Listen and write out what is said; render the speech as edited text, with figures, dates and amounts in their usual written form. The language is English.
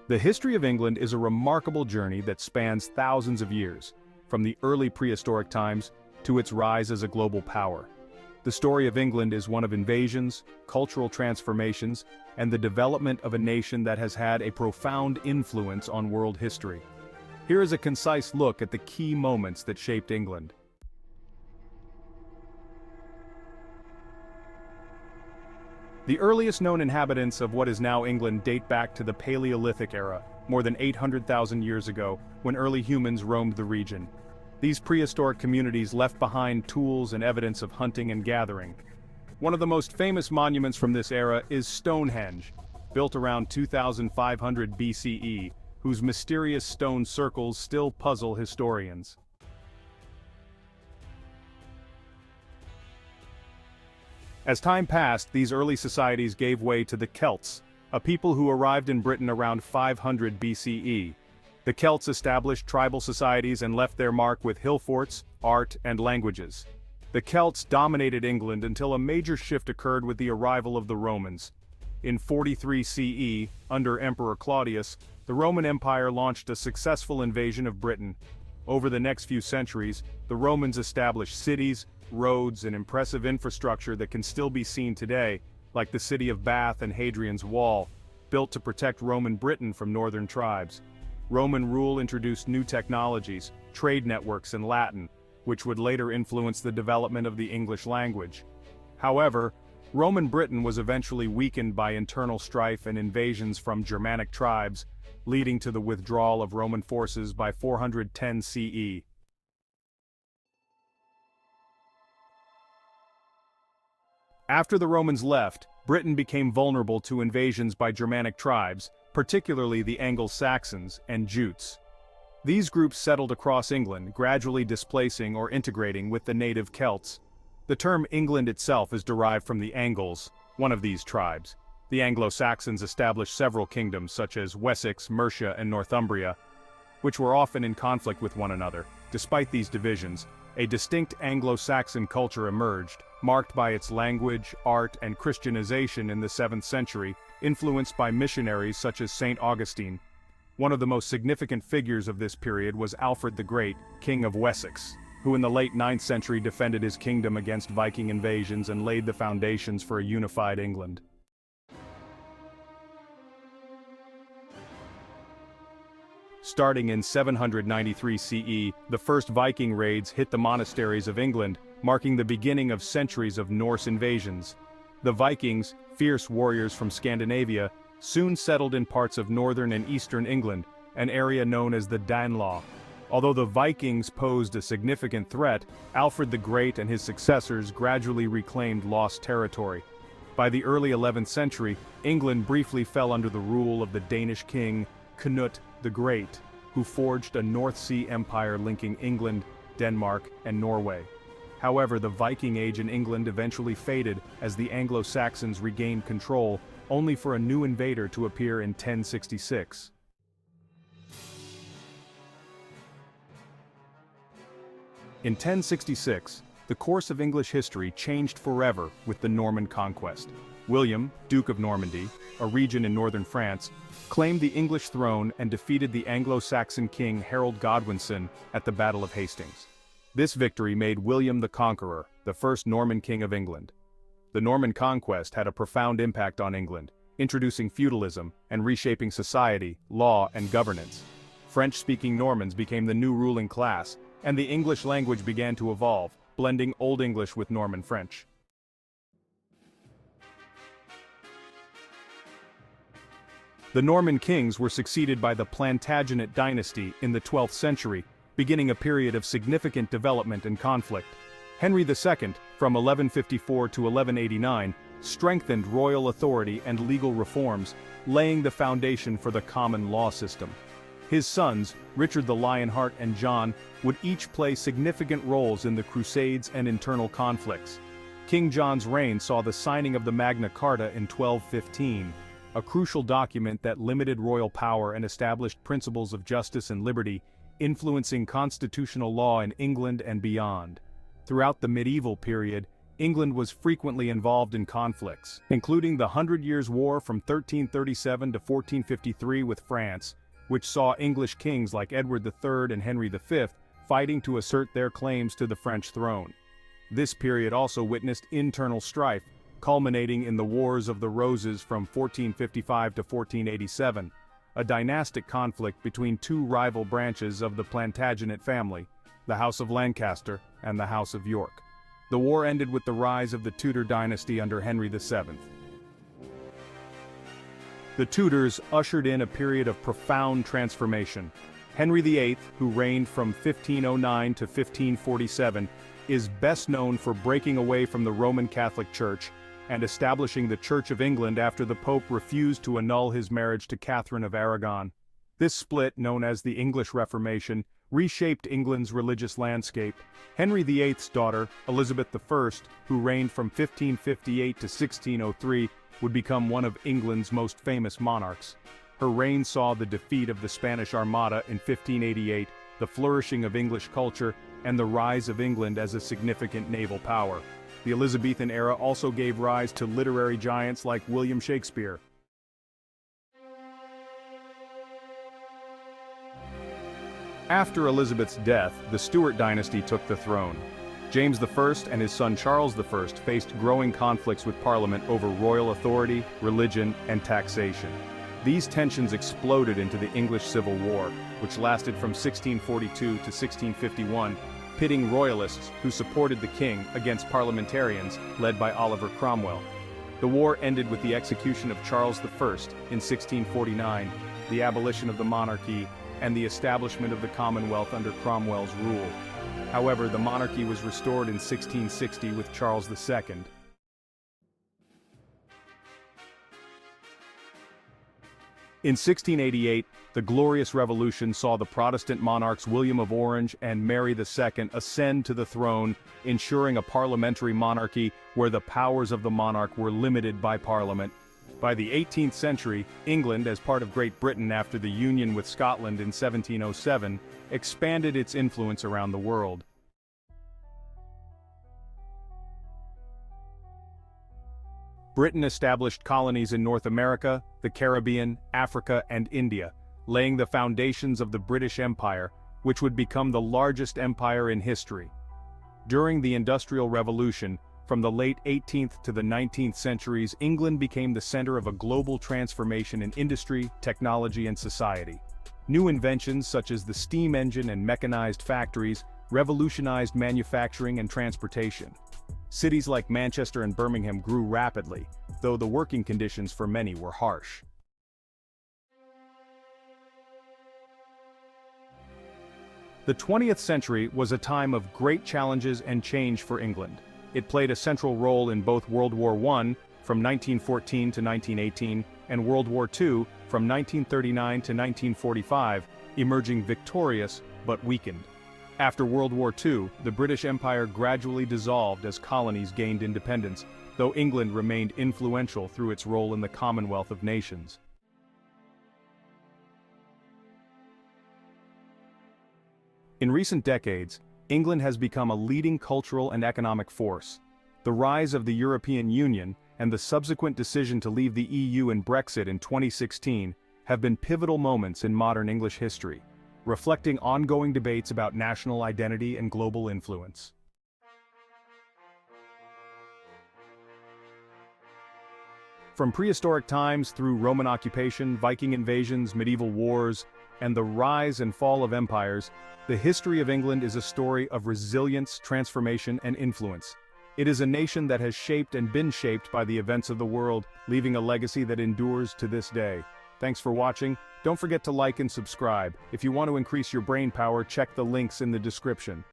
The history of England is a remarkable journey that spans thousands of years, from the early prehistoric times to its rise as a global power. The story of England is one of invasions, cultural transformations, and the development of a nation that has had a profound influence on world history. Here is a concise look at the key moments that shaped England. The earliest known inhabitants of what is now England date back to the Paleolithic era, more than 800,000 years ago, when early humans roamed the region. These prehistoric communities left behind tools and evidence of hunting and gathering. One of the most famous monuments from this era is Stonehenge, built around 2500 BCE, whose mysterious stone circles still puzzle historians. As time passed, these early societies gave way to the Celts, a people who arrived in Britain around 500 BCE. The Celts established tribal societies and left their mark with hill forts, art, and languages. The Celts dominated England until a major shift occurred with the arrival of the Romans. In 43 CE, under Emperor Claudius, the Roman Empire launched a successful invasion of Britain. Over the next few centuries, the Romans established cities, roads, and impressive infrastructure that can still be seen today, like the city of Bath and Hadrian's Wall, built to protect Roman Britain from northern tribes. Roman rule introduced new technologies, trade networks, and Latin, which would later influence the development of the English language. However, Roman Britain was eventually weakened by internal strife and invasions from Germanic tribes, leading to the withdrawal of Roman forces by 410 CE. After the Romans left, Britain became vulnerable to invasions by Germanic tribes, particularly the Anglo-Saxons and Jutes. These groups settled across England, gradually displacing or integrating with the native Celts. The term England itself is derived from the Angles, one of these tribes. The Anglo-Saxons established several kingdoms such as Wessex, Mercia, and Northumbria, which were often in conflict with one another. Despite these divisions, a distinct Anglo-Saxon culture emerged, marked by its language, art, and Christianization in the 7th century, influenced by missionaries such as St. Augustine. One of the most significant figures of this period was Alfred the Great, King of Wessex, who in the late 9th century defended his kingdom against Viking invasions and laid the foundations for a unified England. Starting in 793 CE, the first Viking raids hit the monasteries of England, marking the beginning of centuries of Norse invasions. The Vikings, fierce warriors from Scandinavia, soon settled in parts of northern and eastern England, an area known as the Danelaw. Although the Vikings posed a significant threat, Alfred the Great and his successors gradually reclaimed lost territory. By the early 11th century, England briefly fell under the rule of the Danish king, Canute the Great, who forged a North Sea empire linking England, Denmark, and Norway. However, the Viking Age in England eventually faded as the Anglo-Saxons regained control, only for a new invader to appear in 1066. In 1066, the course of English history changed forever with the Norman conquest. William, Duke of Normandy, a region in northern France, claimed the English throne and defeated the Anglo-Saxon king Harold Godwinson at the Battle of Hastings. This victory made William the Conqueror the first Norman king of England. The Norman conquest had a profound impact on England, introducing feudalism and reshaping society, law, and governance. French-speaking Normans became the new ruling class, and the English language began to evolve, blending Old English with Norman French. The Norman kings were succeeded by the Plantagenet dynasty in the 12th century, beginning a period of significant development and conflict. Henry II, from 1154 to 1189, strengthened royal authority and legal reforms, laying the foundation for the common law system. His sons, Richard the Lionheart and John, would each play significant roles in the Crusades and internal conflicts. King John's reign saw the signing of the Magna Carta in 1215, a crucial document that limited royal power and established principles of justice and liberty, influencing constitutional law in England and beyond. Throughout the medieval period, England was frequently involved in conflicts, including the Hundred Years' War from 1337 to 1453 with France, which saw English kings like Edward III and Henry V fighting to assert their claims to the French throne. This period also witnessed internal strife, culminating in the Wars of the Roses from 1455 to 1487, a dynastic conflict between two rival branches of the Plantagenet family, the House of Lancaster and the House of York. The war ended with the rise of the Tudor dynasty under Henry VII. The Tudors ushered in a period of profound transformation. Henry VIII, who reigned from 1509 to 1547, is best known for breaking away from the Roman Catholic Church and establishing the Church of England after the Pope refused to annul his marriage to Catherine of Aragon. This split, known as the English Reformation, reshaped England's religious landscape. Henry VIII's daughter, Elizabeth I, who reigned from 1558 to 1603, would become one of England's most famous monarchs. Her reign saw the defeat of the Spanish Armada in 1588, the flourishing of English culture, and the rise of England as a significant naval power. The Elizabethan era also gave rise to literary giants like William Shakespeare. After Elizabeth's death, the Stuart dynasty took the throne. James I and his son Charles I faced growing conflicts with Parliament over royal authority, religion, and taxation. These tensions exploded into the English Civil War, which lasted from 1642 to 1651, pitting royalists who supported the king against parliamentarians led by Oliver Cromwell. The war ended with the execution of Charles I in 1649, the abolition of the monarchy, and the establishment of the Commonwealth under Cromwell's rule. However, the monarchy was restored in 1660 with Charles II. In 1688, the Glorious Revolution saw the Protestant monarchs William of Orange and Mary II ascend to the throne, ensuring a parliamentary monarchy where the powers of the monarch were limited by Parliament. By the 18th century, England, as part of Great Britain after the union with Scotland in 1707, expanded its influence around the world. Britain established colonies in North America, the Caribbean, Africa, and India, laying the foundations of the British Empire, which would become the largest empire in history. During the Industrial Revolution, from the late 18th to the 19th centuries, England became the center of a global transformation in industry, technology, and society. New inventions such as the steam engine and mechanized factories revolutionized manufacturing and transportation. Cities like Manchester and Birmingham grew rapidly, though the working conditions for many were harsh. The 20th century was a time of great challenges and change for England. It played a central role in both World War I, from 1914 to 1918, and World War II, from 1939 to 1945, emerging victorious but weakened. After World War II, the British Empire gradually dissolved as colonies gained independence, though England remained influential through its role in the Commonwealth of Nations. In recent decades, England has become a leading cultural and economic force. The rise of the European Union and the subsequent decision to leave the EU and Brexit in 2016 have been pivotal moments in modern English history, reflecting ongoing debates about national identity and global influence. From prehistoric times through Roman occupation, Viking invasions, medieval wars, and the rise and fall of empires, the history of England is a story of resilience, transformation, and influence. It is a nation that has shaped and been shaped by the events of the world, leaving a legacy that endures to this day. Thanks for watching. Don't forget to like and subscribe. If you want to increase your brain power, check the links in the description.